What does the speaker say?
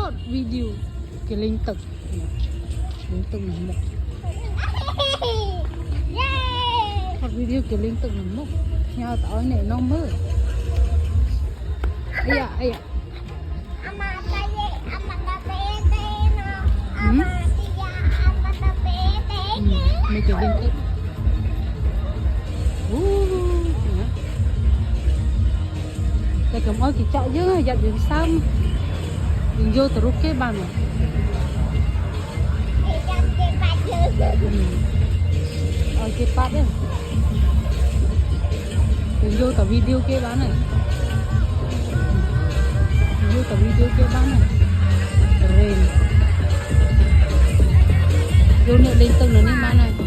hot video cái linh tực là một hot video cái linh tực là một nhau tỏi này nó mơ ai à mấy cái linh tực cái cầm ơi cái chợ chứ giặt đường xăm đường vô từ lúc cái bàn này cái phát đấy đường vô từ video kia bán này đường vô từ video kia bán này rồi vô nữa lên từng nữa nên bán này